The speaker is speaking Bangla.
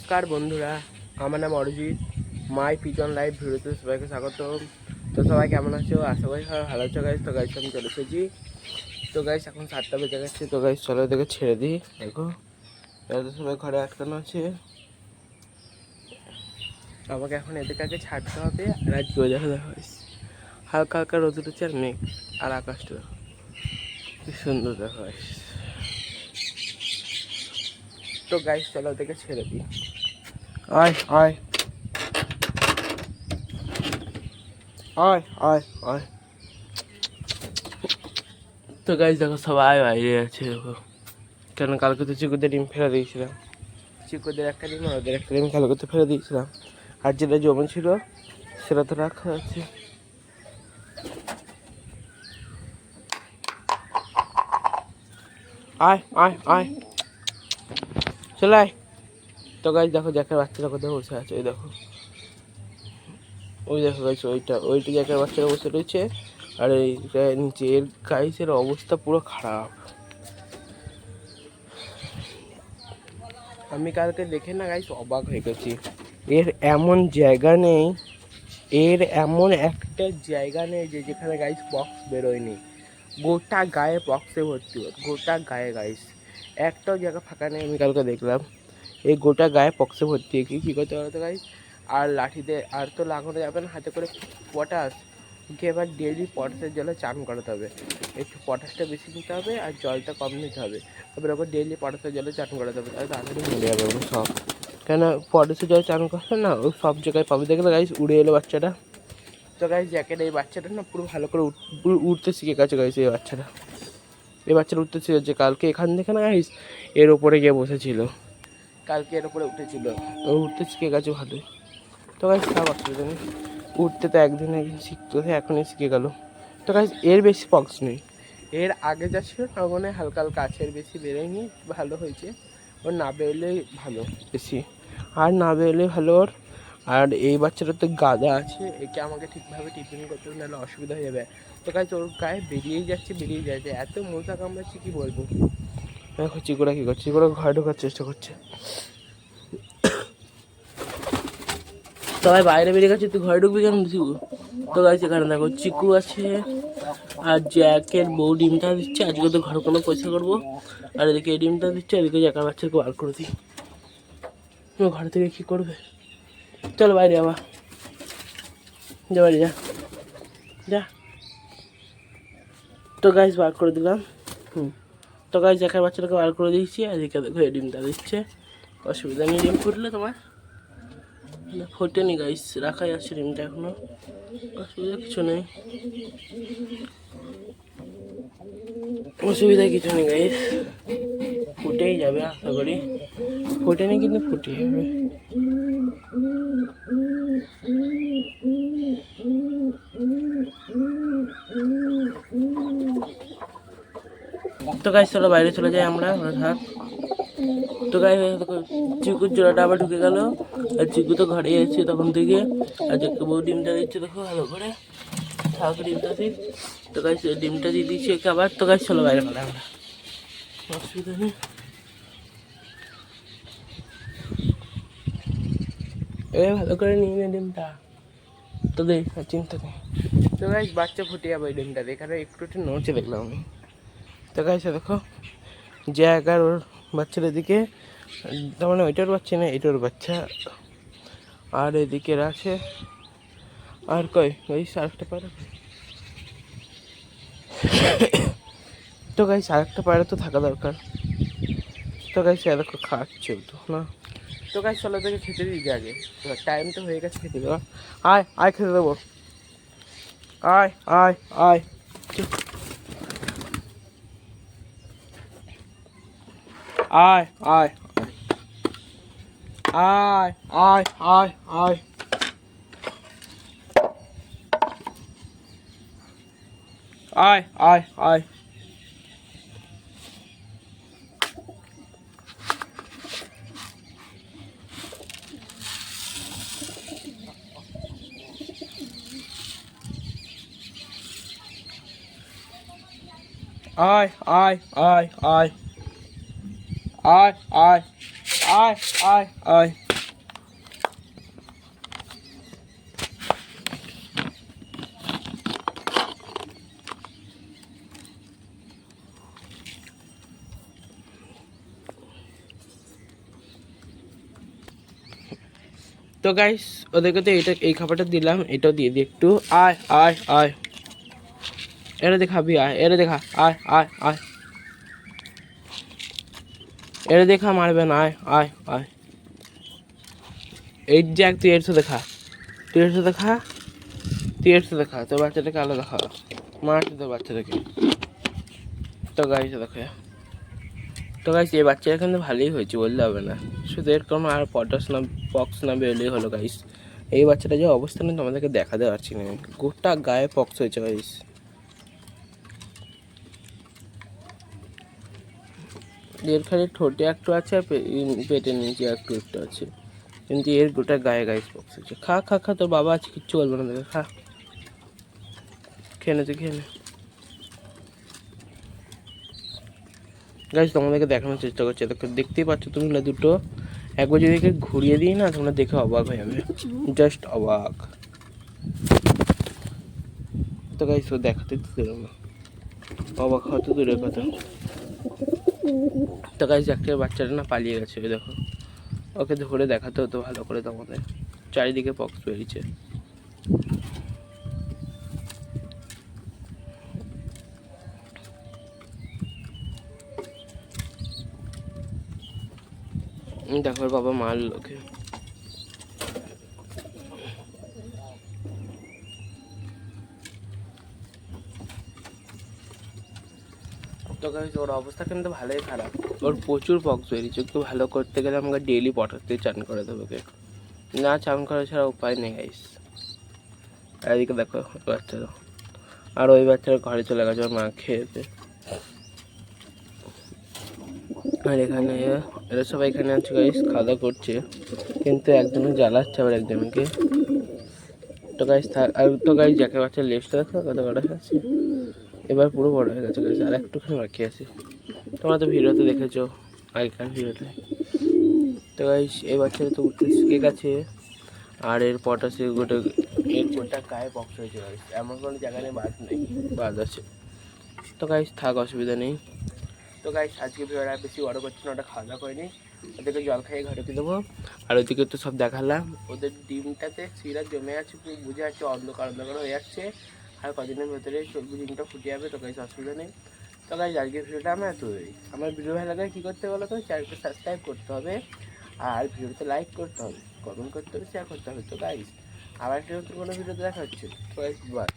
নমস্কার বন্ধুরা, আমার নাম অরিজিৎ। মাই পিজন লাইভ ভিডিওতে সবাইকে স্বাগত। তো সবাই কেমন আছো? আশা করি সবাই ভালো আছো গাইস। তো গাইস আমি চলে এসেছি। তো গাইস এখন 7টা বেজে গেছে। তো গাইস চলো এদিকে ছেড়ে দিই। দেখো এরা সবাই ঘরে আটকানো আছে, আমাকে এখন এদের কাছে ছাড়তে হবে। আর আজকে ওয়েদারটা দেখো গাইস, হালকা হালকা রোদ উঠেছে আর মেঘ, আর আকাশটা দেখো কি সুন্দর দেখো গাইস। তো গাইস চলো ওদেরকে ছেড়ে দিই। আয় আয় আয় আয় আয়। তো গাইস দেখো সবাই বাইরে আছে দেখো, কেন কালকে তো চিকুদের ডিম ফেলে দিয়েছিলাম। চিকুদের একটা ডিম আর ওদের একটা ডিম কালকে তো ফেলে দিয়েছিলাম, আর যেটা জমে ছিল সেটা তো রাখা আছে। আয় আয় আয় চলে আয়। তো গাইস দেখো জ্যাকের বাচ্চারা কোথায় বসে আছে, ওই দেখো, ওই দেখো গাইস, ওইটা জ্যাকের বাচ্চারা বসে রয়েছে। আর এইটা নিচে এর গাইসের অবস্থা পুরো খারাপ। আমি কালকে দেখে না গাইস অবাক হয়ে গেছি। এর এমন জায়গা নেই, এর এমন একটা জায়গা নেই যে যেখানে গাইস পক্স বেরোয়নি। গোটা গায়ে পক্সে ভর্তি, গোটা গায়ে গাইস একটাও জায়গা ফাঁকা নেই। আমি কালকে দেখলাম এই গোটা গায়ে পক্সে ভর্তি। কী করতে পারো তো গাইস, আর লাঠিতে আর তো লাগানো যাবে না, হাতে করে পটাশ গিয়ে এবার ডেলি পটাশের জলে চান করাতে হবে। একটু পটাশটা বেশি নিতে হবে আর জলটা কম নিতে হবে। তারপরে ওকে ডেলি পটাশের জলে চান করাতে হবে, তাহলে তাড়াতাড়ি মরে যাবে ওগুলো সব। কেন পটাশের জলে চান করলে না ও সব জায়গায় পাবে। দেখলে গাইস উড়ে এলো বাচ্চাটা। তো গাইস জ্যাকেট এই বাচ্চাটা না পুরো ভালো করে উঠতে শিখে গেছে গাইস। এই বাচ্চাটা উঠতে শিখেছে। কালকে এখান থেকে না গাইস এর ওপরে গিয়ে বসেছিল, কালকে এর ওপরে উঠেছিল, ও উঠতে শিখে গেছে ভালোই। তো গাইস সব অসুবিধা নেই, উঠতে তো একদিন শিখতে হতো, এখনই শিখে গেল। তো গাইস এর বেশি পক্স নেই, এর আগে যা ছিল না ওখানে হালকা হালকা আছে, এর বেশি বেরোয়নি, ভালো হয়েছে। ওর না বেরোলেই ভালো বেশি, আর না বেরোলেই ভালো ওর। আর এই বাচ্চাটার তো গাদা আছে, একে আমাকে ঠিকভাবে টিফিন করতে হবে, নাহলে অসুবিধা হয়ে যাবে। তো গাইস ওর গায়ে বেরিয়েই যাচ্ছে, এত মশা কামড়াচ্ছে কি বলবো। দেখো চিকুরা কী করছে, চিকুরা ঘরে ঢোকার চেষ্টা করছে। সবাই বাইরে বেরিয়ে গেছে, তুই ঘরে ঢুকবি কেন চিকু? তো গাইস এখানে দেখো চিকু আছে, আর জ্যাকের বউ ডিমটা দিচ্ছে। আজকে তো ঘরে কোনো পয়সা করবো, আর এদিকে এই ডিমটা দিচ্ছে, এদিকে জ্যাকার বাচ্চাকে বার করে দিই। ঘরে থেকে কী করবে, চলো বাইরে আবার যা, বাড়ি যা যা। তো গাইস বার করে দিলাম। তো গাইস জ্যাকার বাচ্চাটাকে বার করে দিয়েছি, এদিকে দেখো এই ডিমটা দিচ্ছে। অসুবিধা নেই, ডিম ফুটলে তোমার ফোটেনি গাইস, রাখাই আছে ডিমটা এখনো, অসুবিধা কিছু নেই, অসুবিধা কিছু নেই গাইস, ফুটেই যাবে আশা করি। ফোটেনি কিন্তু ফুটে যাবে। তো গাইস চলো বাইরে চলে যাই আমরা। তো গাইস চিকুর জোড়াটা আবার ঢুকে গেল, আর চিকু তো ঘরে এসেছে তখন থেকে। আর যে বউ ডিমটা দিচ্ছে দেখো ভালো করে, থাক ডিমটা দিই। তো গাইস ডিমটা দিয়ে দিচ্ছি একে আবার। তো গাইস চলো বাইরে আমরা, অসুবিধা নেই। ভালো করে নিয়ে নে ডিমটা, তো দেখ চিন্তা নেই। তো গাইস বাচ্চা ফুটে যাবে এই ডিমটা, এখানে একটু একটু নড়ছে দেখলাম আমি। তো গাইস দেখো জায়গার ওর বাচ্চার এদিকে, তার মানে ওইটার বাচ্চা না এটার বাচ্চা, আর এদিকে আছে। আর কই গাইস আরেকটা পায়রা। তো গাইস আরেকটা পায়রা তো থাকা দরকার। তো গাইস দেখো খাচ্ছে তো না। তো গাইস চলো তোকে খেতে দিবি আগে, টাইম তো হয়ে গেছে খেতে দেওয়া। আয় আয় খেতে দেবো, আয় আয় আয় আয় আয় আয় আয় আয় আয় আয় আয় আয়। আয় আয় আয় আয় আয় আয় আয় আয় আয়। তো গাইস ওদেরকে তো এই খাবারটা দিলাম, এটাও দিয়ে দিই একটু। আয় আয় আয়, এটা দেখাবি, আয় এটা দেখা, আয় আয় আয়, এটা দেখা মারবে না, আয় আয় আয়। এই যে তুই এর সাথে খা, তুই এর সাথে খা, তুই এর সাথে খা, তোর বাচ্চাটাকে আলাদা খাওয়া, মারছে তোর বাচ্চাটাকে। তো গাইস দেখো, তো গাইস এই বাচ্চাটা কিন্তু ভালোই হয়েছে বললে হবে না, শুধু এরকম আর পক্স না বেরোলেই হলো গাইস। এই বাচ্চাটা যে অবস্থা নেই তোমাদেরকে দেখাতে পারছি না, গোটা গায়ে পক্স হয়েছে গাইস। এর খালি ঠোঁটে একটু আছে আর পেটের নিচে একটু একটু আছে, কিন্তু এর গোটা গায়ে গাইস পক্স হয়েছে। খা খা খা, তোর বাবা আছে, কিচ্ছু বলবে না তোকে, খা, খেয়ে নে তুই, খেয়ে নে। গাইস তোমাদেরকে দেখানোর চেষ্টা করছি, দেখতেই পাচ্ছ তুমি না দুটো, একবার যদি ঘুরিয়ে দিই না তোমরা দেখে অবাক হয়ে যাবে, জাস্ট অবাক। তো গাইস ও দেখাতে দিতে না, অবাক হওয়া তো দূরের কথা। তো গাইস একটা বাচ্চাটা না পালিয়ে গেছে, ওই দেখো, ওকে ধরে দেখাতে হতো ভালো করে তোমাদের, চারিদিকে পক্স বেরিয়েছে। দেখো ওর বাবা মারল ওকে। তো গাইস ওর অবস্থা কিন্তু ভালোই খারাপ, ওর প্রচুর পক্স বেরিয়েছে, একটু ভালো করতে গেলে আমাকে ডেইলি পটাতে চান করে দেবো ওকে, না চান করা ছাড়া উপায় নেই গাইস। এদিকে দেখো বাচ্চারা, আর ওই বাচ্চারা ঘরে চলে গেছে ওর মা খেয়েতে। আর এখানে এরা সবাই এখানে আছে গাইস, খাওয়া দাওয়া করছে, কিন্তু একজনে জ্বালাচ্ছে আবার একজনকে। তো গাইস আর তো গাইস যাকে বাচ্চার লেজটা দেখো কত বড় আছে, এবার পুরো বড় হয়ে গেছে গাইস, আর একটুখানি বাকি আছে। তোমরা তো ভিডিওতে দেখেছো আগেকার ভিডিওতে। তো গাইস এই বাচ্চাটা তো উঠতে শিখে গেছে, আর এর পটাশে গোটা গায়ে পক্স হয়েছে গাইস, এমন কোনো জায়গা নেই বাদ নেই, বাদ আছে। তো গাইস থাক, অসুবিধা নেই। তো গাইস আজকে ভিডিওটা বেশি বড় করছি না, ওটা খাওয়া দাওয়া করিনি, ওদেরকে জল খাইয়ে ঘরে দিয়ে দেবো। আর ওইদিকে তো সব দেখালাম, ওদের ডিমটাতে শিরা জমে আছে, পুরো বুঝে যাচ্ছে অন্ধকার অন্ধকার হয়ে যাচ্ছে, আর কদিনের ভেতরে ডিমটা ফুটে যাবে। তো গাইস অসুবিধা নেই। তো গাইস আজকের ভিডিওটা আমার এতই। আমার ভিডিও ভালো লাগে কী করতে বলো তো, চ্যানেলটা সাবস্ক্রাইব করতে হবে, আর ভিডিওতে লাইক করতে হবে, কমেন্ট করতে হবে, শেয়ার করতে হবে। তো গাইস আবার একটা নতুন কোনো ভিডিওতে দেখা হচ্ছে। তো গাইস বাই।